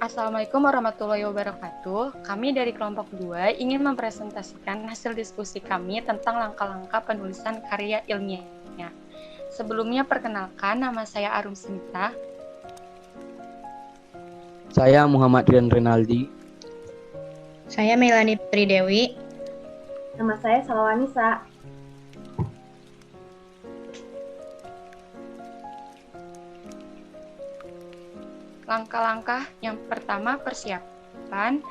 Assalamualaikum warahmatullahi wabarakatuh. Kami dari kelompok 2 ingin mempresentasikan hasil diskusi kami tentang langkah-langkah penulisan karya ilmiah. Sebelumnya perkenalkan, nama saya Arum Sinta. Saya Muhammad Rian Renaldi. Saya Melani Putri Dewi. Nama saya Salwanisa. Langkah-langkah yang pertama persiapan,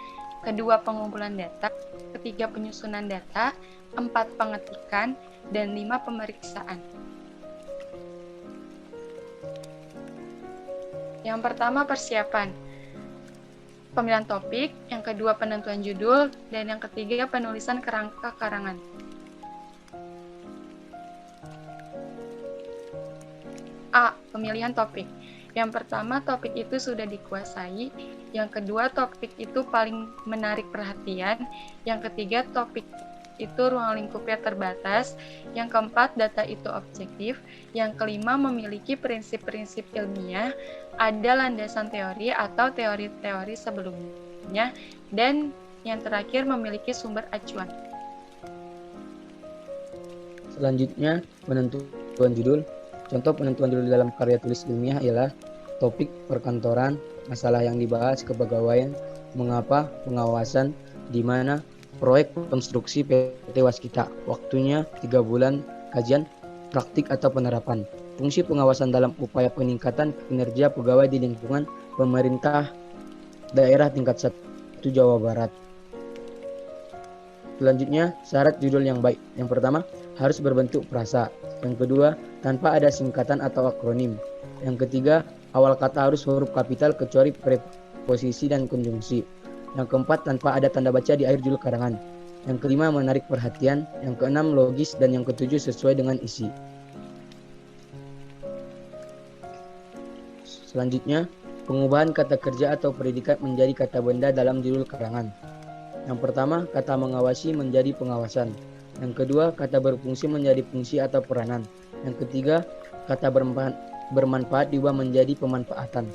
kedua pengumpulan data, ketiga penyusunan data, 4 pengetikan, dan 5 pemeriksaan. Yang pertama persiapan, pemilihan topik, yang kedua penentuan judul, dan yang ketiga penulisan kerangka karangan. A. Pemilihan topik. Yang pertama, topik itu sudah dikuasai. Yang kedua, topik itu paling menarik perhatian. Yang ketiga, topik itu ruang lingkupnya terbatas. Yang keempat, data itu objektif. Yang kelima, memiliki prinsip-prinsip ilmiah. Ada landasan teori atau teori-teori sebelumnya. Dan yang terakhir, memiliki sumber acuan. Selanjutnya, penentuan judul. Contoh penentuan judul dalam karya tulis ilmiah ialah topik perkantoran, masalah yang dibahas, kepegawaian, mengapa, pengawasan, di mana, proyek konstruksi PT Waskita, waktunya 3 bulan, kajian, praktik atau penerapan, fungsi pengawasan dalam upaya peningkatan kinerja pegawai di lingkungan pemerintah daerah tingkat 1 Jawa Barat. Selanjutnya, syarat judul yang baik. Yang pertama, harus berbentuk frasa. Yang kedua, tanpa ada singkatan atau akronim. Yang ketiga, awal kata harus huruf kapital kecuali preposisi dan konjungsi. Yang keempat, tanpa ada tanda baca di akhir judul karangan. Yang kelima, menarik perhatian. Yang keenam, logis. Dan yang ketujuh, sesuai dengan isi. Selanjutnya, pengubahan kata kerja atau predikat menjadi kata benda dalam judul karangan. Yang pertama, kata mengawasi menjadi pengawasan. Yang kedua, kata berfungsi menjadi fungsi atau peranan. Yang ketiga, kata bermanfaat diubah menjadi pemanfaatan.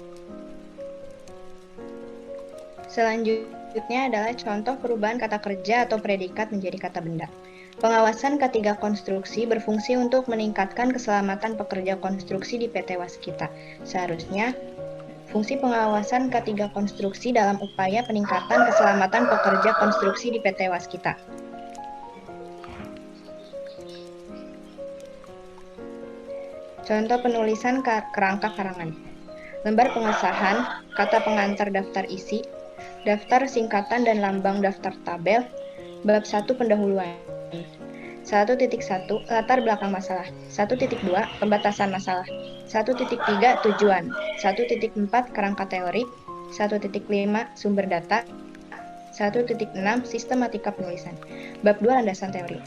Selanjutnya adalah contoh perubahan kata kerja atau predikat menjadi kata benda. Pengawasan K3 konstruksi berfungsi untuk meningkatkan keselamatan pekerja konstruksi di PT Waskita. Seharusnya, fungsi pengawasan K3 konstruksi dalam upaya peningkatan keselamatan pekerja konstruksi di PT Waskita. Contoh penulisan kerangka karangan. Lembar pengesahan, kata pengantar daftar isi, daftar singkatan dan lambang daftar tabel, bab 1 pendahuluan. 1.1 latar belakang masalah. 1.2 pembatasan masalah. 1.3 tujuan. 1.4 kerangka teori. 1.5 sumber data. 1.6 sistematika penulisan. Bab 2 landasan teori.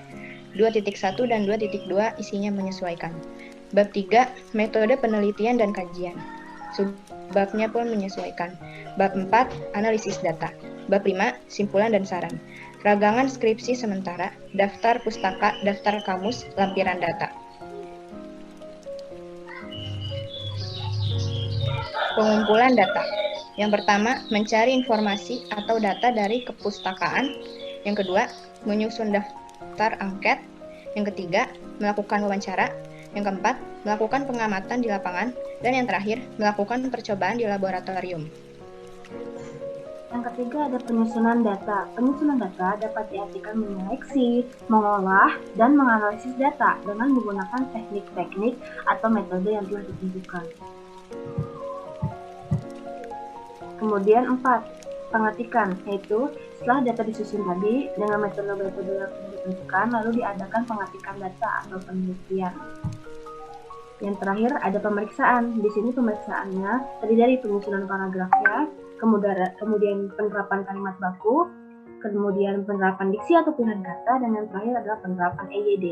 2.1 dan 2.2 isinya menyesuaikan. Bab 3 metode penelitian dan kajian. Subbabnya pun menyesuaikan. Bab 4 analisis data. Bab 5 simpulan dan saran. Ragangan skripsi sementara, daftar pustaka, daftar kamus, lampiran data. Pengumpulan data. Yang pertama, mencari informasi atau data dari kepustakaan. Yang kedua, menyusun daftar angket. Yang ketiga, melakukan wawancara. Yang keempat, melakukan pengamatan di lapangan. Dan yang terakhir, melakukan percobaan di laboratorium. Yang ketiga ada penyusunan data. Penyusunan data dapat diartikan menyeleksi, mengolah, dan menganalisis data dengan menggunakan teknik-teknik atau metode yang telah ditentukan. Kemudian 4, pengetikan, yaitu setelah data disusun tadi dengan metode-metode yang telah ditentukan, lalu diadakan pengetikan data atau penelitian. Yang terakhir ada pemeriksaan. Di sini pemeriksaannya terdiri dari penyusunan paragrafnya, kemudian penerapan kalimat baku, kemudian penerapan diksi atau pilihan kata, dan yang terakhir adalah penerapan EYD.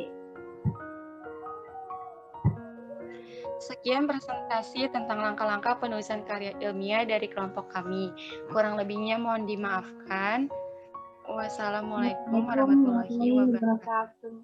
Sekian presentasi tentang langkah-langkah penulisan karya ilmiah dari kelompok kami. Kurang lebihnya mohon dimaafkan. Wassalamualaikum warahmatullahi wabarakatuh.